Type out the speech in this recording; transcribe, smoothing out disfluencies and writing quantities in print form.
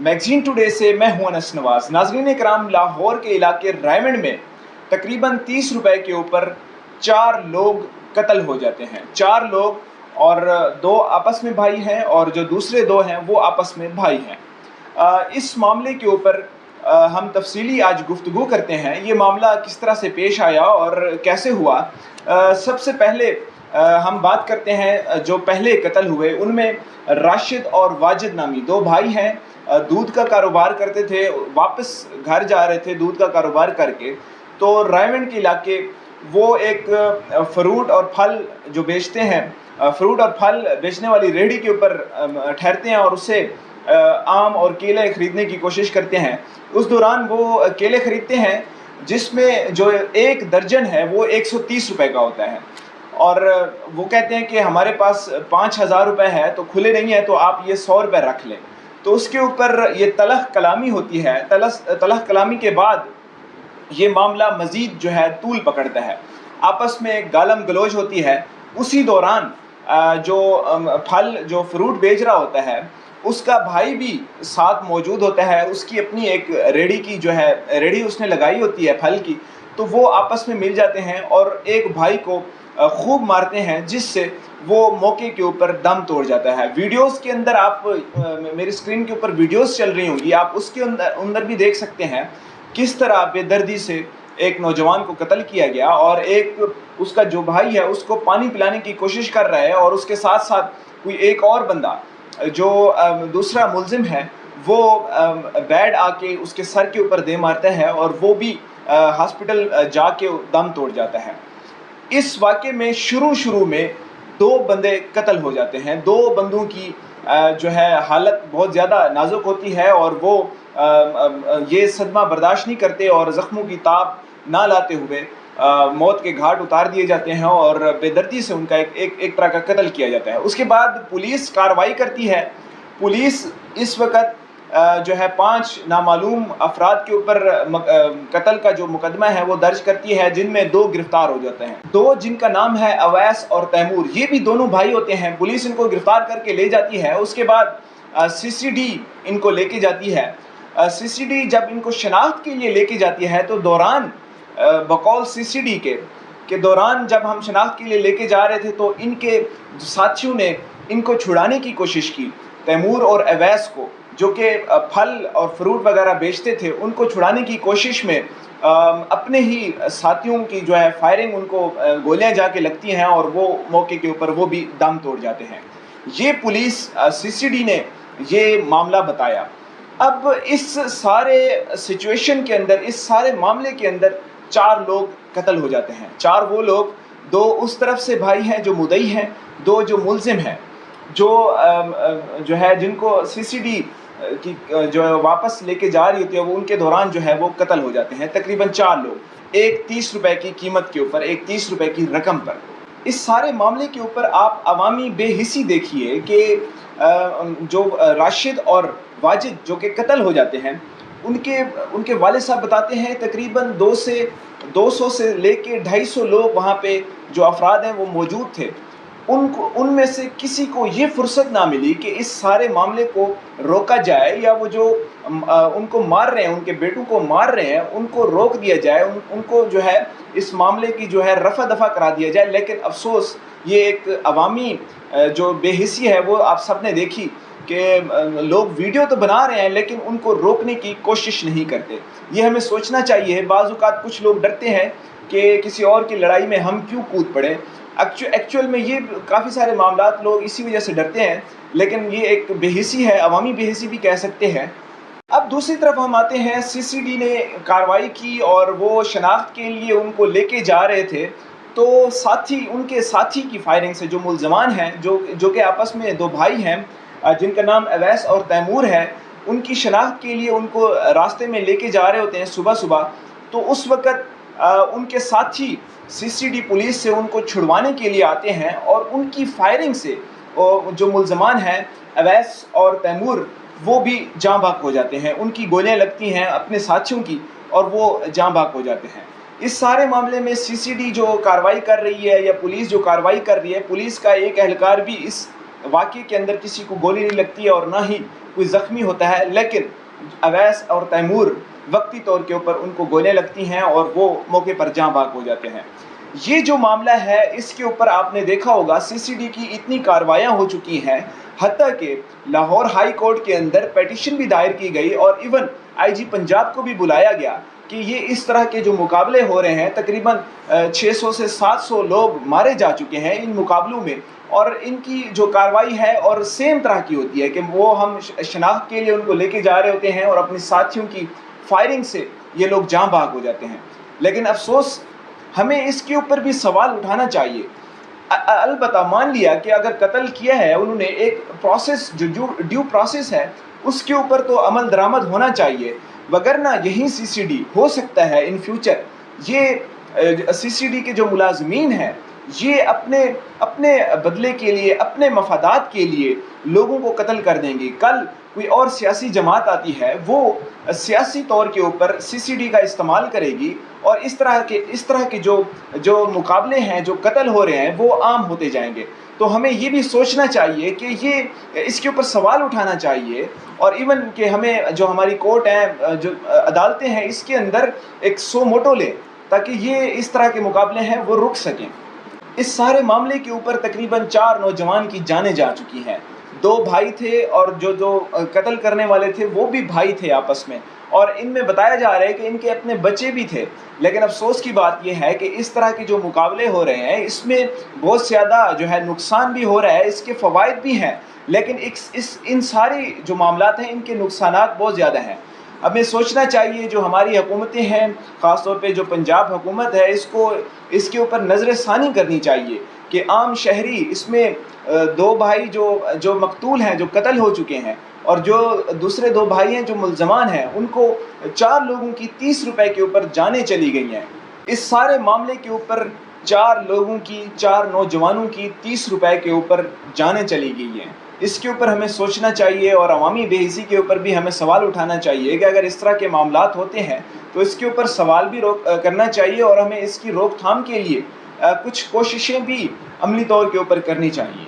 Magazine today से मैं हूं अनस नवाज। नाज़रीन इकराम, लाहौर के इलाके रायमंड में तकरीबन 30 रुपए के ऊपर 4 लोग कत्ल हो जाते हैं। 4 लोग, और 2 आपस में भाई हैं और जो दूसरे 2 हैं वो आपस में भाई हैं। इस मामले के ऊपर हम तफसीली आज गुफ्तगू करते हैं। ये मामला किस तरह से पेश आया और कैसे हुआ। सबसे पहले हम बात करते हैं जो पहले कत्ल हुए उनमें राशिद और वाजिद नामी 2 भाई हैं। दूध का कारोबार करते थे, वापस घर जा रहे थे दूध का कारोबार करके, तो रायमंड के इलाके वो एक फ्रूट और फल जो बेचते हैं, फ्रूट और फल बेचने वाली रेहड़ी के ऊपर ठहरते हैं और उससे आम और केले ख़रीदने की कोशिश करते हैं। उस दौरान वो केले ख़रीदते हैं जिसमें जो 1 दर्जन है वो 130 रुपए का होता है, और वो कहते हैं कि हमारे पास 5000 रुपये है तो खुले नहीं है, तो आप ये 100 रुपये रख लें। तो उसके ऊपर ये तलख कलामी होती है। तलख कलामी के बाद ये मामला मज़ीद जो है तूल पकड़ता है, आपस में गालम गलोच होती है। उसी दौरान जो फल जो फ्रूट बेच रहा होता है उसका भाई भी साथ मौजूद होता है। उसकी अपनी एक रेहड़ी की जो है रेहड़ी उसने लगाई होती है फल की, तो वो आपस में मिल जाते हैं और एक भाई को खूब मारते हैं जिससे वो मौके के ऊपर दम तोड़ जाता है। वीडियोस के अंदर आप मेरी स्क्रीन के ऊपर वीडियोस चल रही होंगी, आप उसके अंदर भी देख सकते हैं किस तरह बेदर्दी से एक नौजवान को कत्ल किया गया, और एक उसका जो भाई है उसको पानी पिलाने की कोशिश कर रहा है, और उसके साथ साथ कोई एक और बंदा जो दूसरा मुल्जिम है वो बैड आके उसके सर के ऊपर दे मारता है और वो भी हॉस्पिटल जाके दम तोड़ जाता है। इस वाक़े में शुरू में 2 बंदे कत्ल हो जाते हैं। 2 बंदों की जो है हालत बहुत ज़्यादा नाजुक होती है और वो ये सदमा बर्दाश्त नहीं करते और ज़ख्मों की ताब ना लाते हुए मौत के घाट उतार दिए जाते हैं और बेदर्दी से उनका एक तरह का कत्ल किया जाता है। उसके बाद पुलिस कार्रवाई करती है। पुलिस इस वक्त जो है 5 नामालूम अफराद के ऊपर कत्ल का जो मुकदमा है वो दर्ज करती है, जिनमें 2 गिरफ्तार हो जाते हैं। 2 जिनका नाम है अवैस और तैमूर, ये भी दोनों भाई होते हैं। पुलिस इनको गिरफ्तार करके ले जाती है। उसके बाद CCD इनको लेके जाती है। CCD जब इनको शनाख्त के लिए लेके जाती है तो दौरान बकौल CCD के दौरान जब हम शनाख्त के लिए लेके जा रहे थे तो इनके साथियों ने इनको छुड़ाने की कोशिश की। तैमूर और अवैस को, जो कि फल और फ्रूट वगैरह बेचते थे, उनको छुड़ाने की कोशिश में अपने ही साथियों की जो है फायरिंग, उनको गोलियां जाके लगती हैं और वो मौके के ऊपर वो भी दम तोड़ जाते हैं। ये पुलिस CCD ने ये मामला बताया। अब इस सारे सिचुएशन के अंदर, इस सारे मामले के अंदर 4 लोग कत्ल हो जाते हैं। 4 वो लोग, 2 उस तरफ से भाई हैं जो मुदई हैं, 2 जो मुल्जिम हैं, जो है जिनको CCD की जो वापस लेके जा रही होती है, वो उनके दौरान जो है वो कत्ल हो जाते हैं। तकरीबन 4 लोग, एक 30 रुपए की कीमत के ऊपर, एक 30 रुपए की रकम पर। इस सारे मामले के ऊपर आप अवामी बेहिसी देखिए कि जो राशिद और वाजिद जो कि कत्ल हो जाते हैं, उनके वालिद साहब बताते हैं तकरीबन 200 से लेके 250 लोग वहाँ पे जो अफराद हैं वो मौजूद थे। उनमें से किसी को ये फुर्सत ना मिली कि इस सारे मामले को रोका जाए, या वो जो उनको मार रहे हैं, उनके बेटों को मार रहे हैं, उनको रोक दिया जाए, उनको जो है इस मामले की जो है रफ़ा दफ़ा करा दिया जाए। लेकिन अफसोस, ये एक अवामी जो बेहिसी है वो आप सब ने देखी कि लोग वीडियो तो बना रहे हैं लेकिन उनको रोकने की कोशिश नहीं करते। ये हमें सोचना चाहिए। बाज़ औक़ात कुछ लोग डरते हैं कि किसी और की लड़ाई में हम क्यों कूद पड़े। एक्चुअल में ये काफ़ी सारे मामलात लोग इसी वजह से डरते हैं, लेकिन ये एक बेहिसी है, अवामी बेहिसी भी कह सकते हैं। अब दूसरी तरफ हम आते हैं, CCD ने कार्रवाई की और वो शनाख्त के लिए उनको लेके जा रहे थे, तो उनके साथी की फायरिंग से जो मुल्ज़मान हैं, जो कि आपस में 2 भाई हैं जिनका नाम अवैस और तैमूर है, उनकी शनाख्त के लिए उनको रास्ते में लेके जा रहे होते हैं सुबह। तो उस वक़्त उनके साथी CCD पुलिस से उनको छुड़वाने के लिए आते हैं और उनकी फायरिंग से जो मुल्ज़मान हैं अवैस और तैमूर, वो भी जाँ बाक हो जाते हैं। उनकी गोलियां लगती हैं अपने साथियों की और वो जाँ बाक हो जाते हैं। इस सारे मामले में CCD जो कार्रवाई कर रही है या पुलिस जो कार्रवाई कर रही है, पुलिस का एक एहलकार भी इस वाक़े के अंदर किसी को गोली नहीं लगती है और ना ही کوئی زخمی ہوتا ہے، لیکن اویس اور تیمور وقتی طور کے اوپر ان کو گولیاں لگتی ہیں اور وہ موقع پر جاں بحق ہو جاتے ہیں۔ یہ جو معاملہ ہے اس کے اوپر آپ نے دیکھا ہوگا سی سی ڈی کی اتنی کارروائیاں ہو چکی ہیں، حتیٰ کہ لاہور ہائی کورٹ کے اندر پیٹیشن بھی دائر کی گئی اور ایون آئی جی پنجاب کو بھی بلایا گیا کہ یہ اس طرح کے جو مقابلے ہو رہے ہیں، تقریباً 600 سے 700 لوگ مارے جا چکے ہیں ان مقابلوں میں، اور ان کی جو کارروائی ہے اور سیم طرح کی ہوتی ہے کہ وہ ہم شناخت کے لیے ان کو لے کے جا رہے ہوتے ہیں اور اپنے ساتھیوں کی فائرنگ سے یہ لوگ جاں بحق ہو جاتے ہیں۔ لیکن افسوس ہمیں اس کے اوپر بھی سوال اٹھانا چاہیے۔ البتہ مان لیا کہ اگر قتل کیا ہے انہوں نے، ایک پروسیس جو ڈیو پروسیس ہے اس کے اوپر تو عمل درآمد ہونا چاہیے، وگرنہ یہی سی سی ڈی ہو سکتا ہے ان فیوچر یہ سی سی ڈی کے جو ملازمین ہیں یہ اپنے بدلے کے لیے، اپنے مفادات کے لیے لوگوں کو قتل کر دیں گے۔ کل کوئی اور سیاسی جماعت آتی ہے، وہ سیاسی طور کے اوپر سی سی ڈی کا استعمال کرے گی اور اس طرح کے جو مقابلے ہیں، جو قتل ہو رہے ہیں وہ عام ہوتے جائیں گے۔ تو ہمیں یہ بھی سوچنا چاہیے کہ یہ اس کے اوپر سوال اٹھانا چاہیے، اور ایون کہ ہمیں جو ہماری کورٹ ہیں، جو عدالتیں ہیں، اس کے اندر ایک سو موٹو لیں تاکہ یہ اس طرح کے مقابلے ہیں وہ رک سکیں۔ اس سارے معاملے کے اوپر تقریباً 4 نوجوان کی جانیں جا چکی ہیں۔ 2 بھائی تھے اور جو قتل کرنے والے تھے وہ بھی بھائی تھے آپس میں، اور ان میں بتایا جا رہا ہے کہ ان کے اپنے بچے بھی تھے۔ لیکن افسوس کی بات یہ ہے کہ اس طرح کے جو مقابلے ہو رہے ہیں اس میں بہت زیادہ جو ہے نقصان بھی ہو رہا ہے، اس کے فوائد بھی ہیں، لیکن ان ساری جو معاملات ہیں ان کے نقصانات بہت زیادہ ہیں۔ ہمیں سوچنا چاہیے جو ہماری حکومتیں ہیں، خاص طور پہ جو پنجاب حکومت ہے، اس کے اوپر نظر ثانی کرنی چاہیے کہ عام شہری، اس میں 2 بھائی جو مقتول ہیں، جو قتل ہو چکے ہیں، اور جو دوسرے 2 بھائی ہیں جو ملزمان ہیں، ان کو 4 لوگوں کی 30 روپے کے اوپر جانیں چلی گئی ہیں۔ اس سارے معاملے کے اوپر 4 لوگوں کی، 4 نوجوانوں کی 30 روپے کے اوپر جانیں چلی گئی ہیں۔ اس کے اوپر ہمیں سوچنا چاہیے، اور عوامی بے حسی کے اوپر بھی ہمیں سوال اٹھانا چاہیے کہ اگر اس طرح کے معاملات ہوتے ہیں تو اس کے اوپر سوال بھی کرنا چاہیے، اور ہمیں اس کی روک تھام کے لیے کچھ کوششیں بھی عملی طور کے اوپر کرنی چاہیے۔